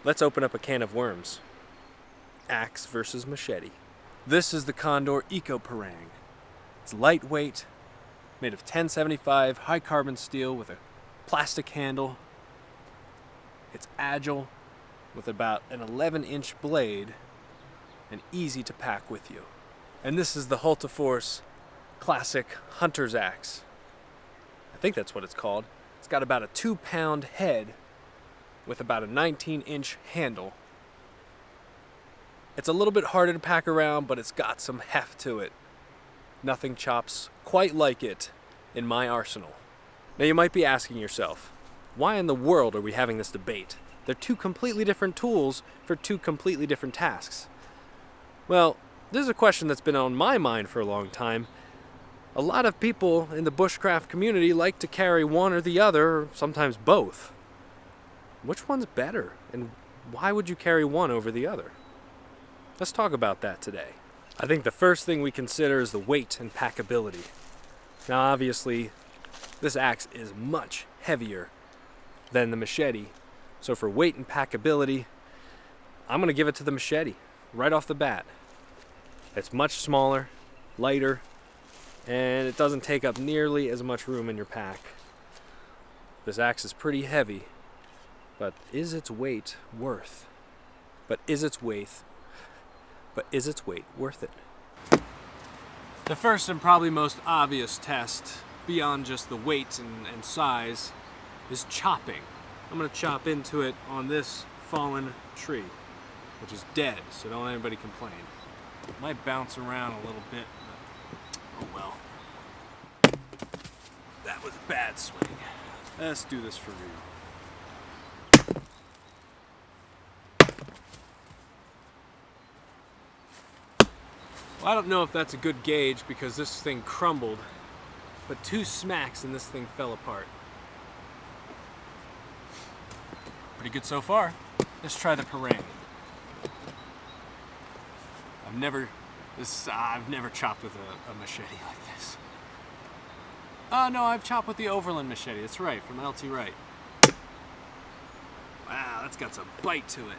Let's open up a can of worms. Axe versus machete. This is the Condor Eco Parang. It's lightweight, made of 1075 high carbon steel with a plastic handle. It's agile with about an 11-inch blade and easy to pack with you. And this is the Hultafors Classic Hunter's Axe. I think that's what it's called. It's got about a 2-pound head with about a 19-inch handle. It's a little bit harder to pack around, but it's got some heft to it. Nothing chops quite like it in my arsenal. Now you might be asking yourself, why in the world are we having this debate? They're two completely different tools for two completely different tasks. Well, this is a question that's been on my mind for a long time. A lot of people in the bushcraft community like to carry one or the other, or sometimes both. Which one's better, and why would you carry one over the other? Let's talk about that today. I think the first thing we consider is the weight and packability. Now obviously, this axe is much heavier than the machete, so for weight and packability, I'm going to give it to the machete right off the bat. It's much smaller, lighter, and it doesn't take up nearly as much room in your pack. This axe is pretty heavy, but is its weight worth it? The first and probably most obvious test, beyond just the weight and size, is chopping. I'm going to chop into it on this fallen tree, which is dead, so don't anybody complain. It might bounce around a little bit, but oh well. That was a bad swing. Let's do this for real. Well, I don't know if that's a good gauge because this thing crumbled, but 2 smacks and this thing fell apart. Pretty good so far. Let's try the parang. I've never chopped with a machete like this. No, I've chopped with the Overland machete. That's right, from LT Wright. Wow, that's got some bite to it.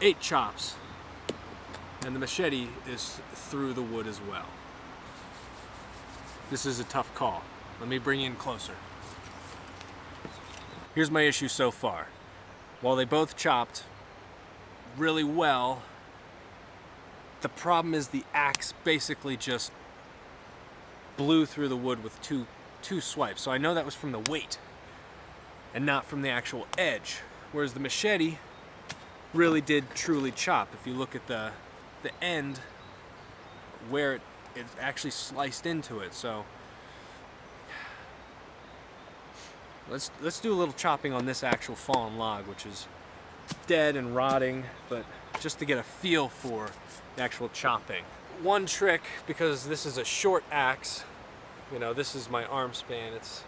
Eight chops, and the machete is through the wood as well. This is a tough call. Let me bring you in closer. Here's my issue so far. While they both chopped really well, the problem is the axe basically just blew through the wood with two swipes. So I know that was from the weight and not from the actual edge. Whereas the machete really did truly chop. If you look at the end where it actually sliced into it. So let's do a little chopping on this actual fallen log, which is dead and rotting, but just to get a feel for the actual chopping. One trick, because this is a short axe, you know, this is my arm span, it's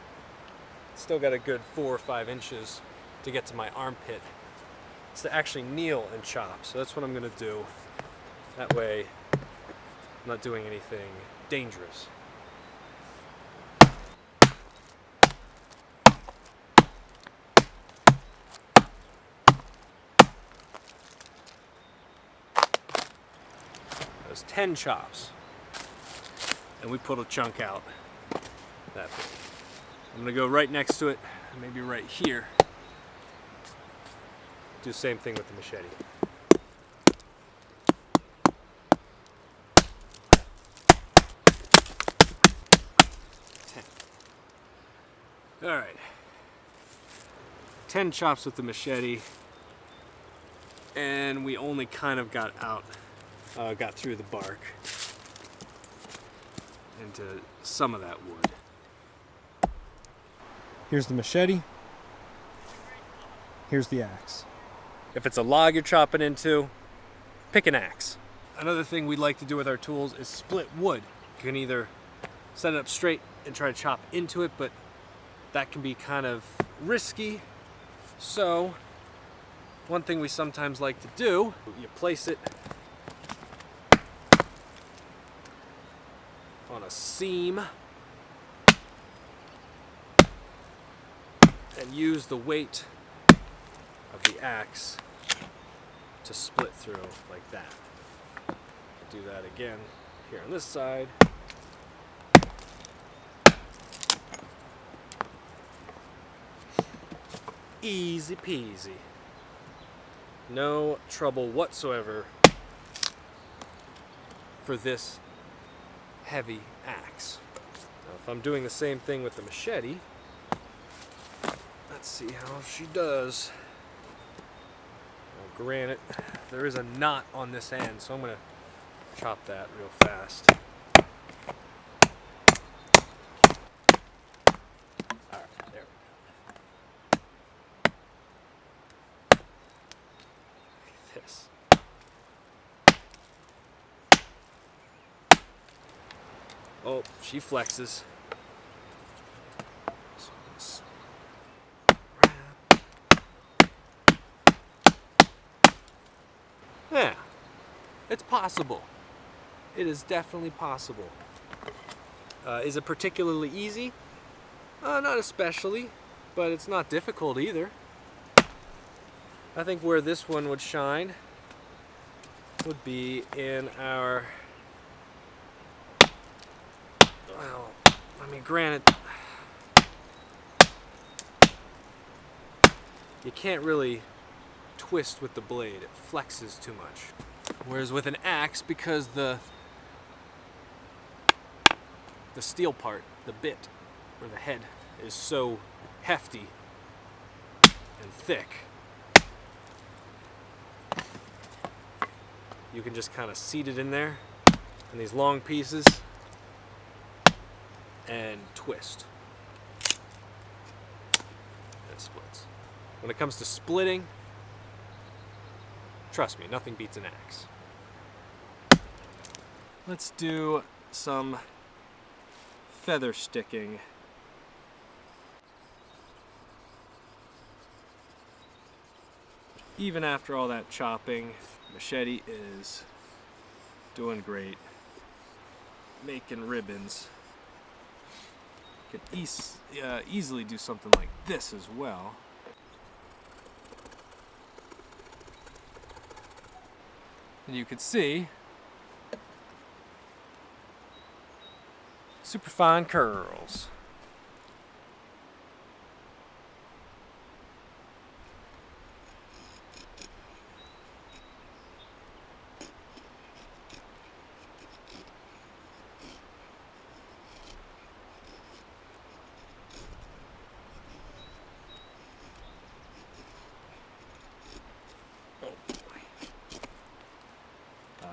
still got a good 4 or 5 inches to get to my armpit. It's to actually kneel and chop. So that's what I'm going to do. That way I'm not doing anything dangerous. That was 10 chops. And we pulled a chunk out that big. I'm going to go right next to it, maybe right here. Do the same thing with the machete. All right, 10 chops with the machete, and we only kind of got through the bark into some of that wood. Here's the machete, here's the axe. If it's a log you're chopping into, pick an axe. Another thing we like to do with our tools is split wood. You can either set it up straight and try to chop into it, but that can be kind of risky. So one thing we sometimes like to do, you place it on a seam and use the weight of the axe to split through like that. Do that again here on this side. Easy peasy. No trouble whatsoever for this heavy axe. Now, if I'm doing the same thing with the machete, let's see how she does. Now, granted, there is a knot on this end, so I'm going to chop that real fast. Alright, there we go. Like this. Oh, she flexes. Yeah, it's possible. It is definitely possible. Is it particularly easy? Not especially, but it's not difficult either. I think where this one would shine would be in our, well, I mean, granted, you can't really twist with the blade. It flexes too much. Whereas with an axe, because the steel part, the bit, or the head, is so hefty and thick, you can just kind of seat it in there in these long pieces and twist. And it splits. When it comes to splitting, trust me, nothing beats an axe. Let's do some feather sticking. Even after all that chopping, machete is doing great. Making ribbons. Could easily do something like this as well. And you can see super fine curls.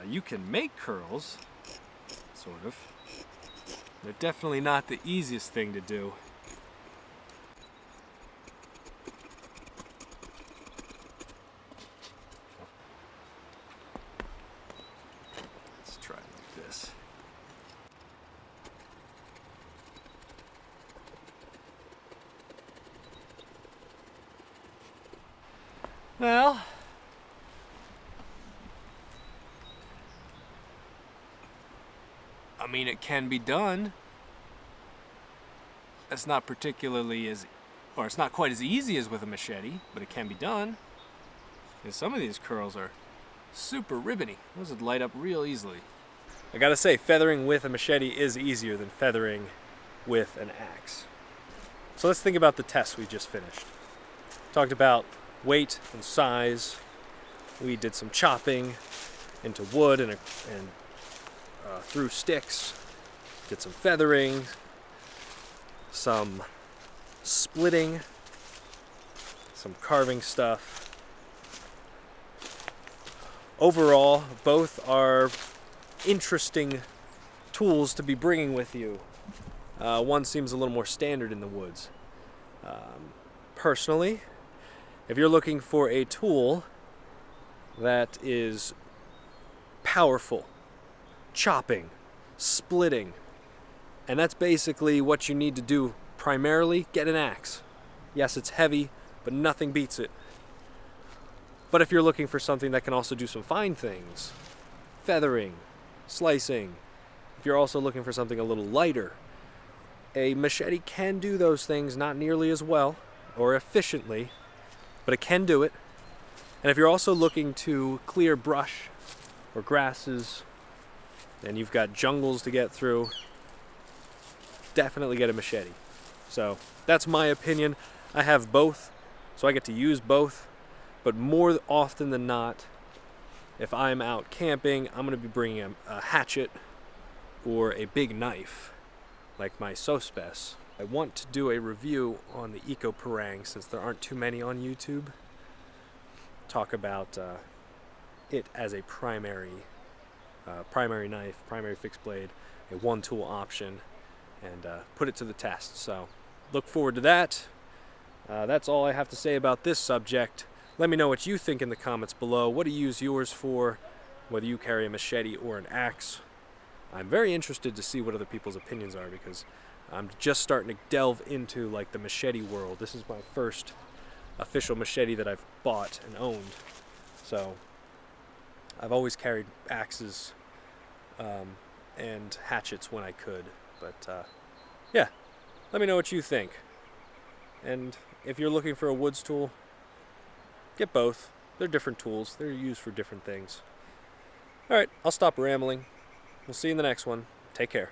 You can make curls, sort of. They're definitely not the easiest thing to do. Let's try like this. Well, I mean, it can be done. It's not particularly it's not quite as easy as with a machete, but it can be done. And some of these curls are super ribbony. Those would light up real easily. I gotta say, feathering with a machete is easier than feathering with an axe. So let's think about the test we just finished. Talked about weight and size. We did some chopping into wood and through sticks. Did some feathering, some splitting, some carving stuff. Overall, both are interesting tools to be bringing with you. One seems a little more standard in the woods. Personally, if you're looking for a tool that is powerful, chopping, splitting, and that's basically what you need to do primarily, get an axe. Yes, it's heavy, but nothing beats it. But if you're looking for something that can also do some fine things, feathering, slicing, If you're also looking for something a little lighter, a machete can do those things, not nearly as well or efficiently, but it can do it. And if you're also looking to clear brush or grasses and you've got jungles to get through, definitely get a machete. So that's my opinion. I have both, so I get to use both, but more often than not, if I'm out camping, I'm going to be bringing a hatchet or a big knife, like my Sospes. I want to do a review on the Eco Parang since there aren't too many on YouTube. Talk about it as a primary knife, primary fixed blade, a one-tool option, and put it to the test. So look forward to that. That's all I have to say about this subject. Let me know what you think in the comments below. What do you use yours for? Whether you carry a machete or an axe. I'm very interested to see what other people's opinions are because I'm just starting to delve into like the machete world. This is my first official machete that I've bought and owned. So I've always carried axes and hatchets when I could. But yeah, let me know what you think. And if you're looking for a woods tool, get both. They're different tools. They're used for different things. All right, I'll stop rambling. We'll see you in the next one. Take care.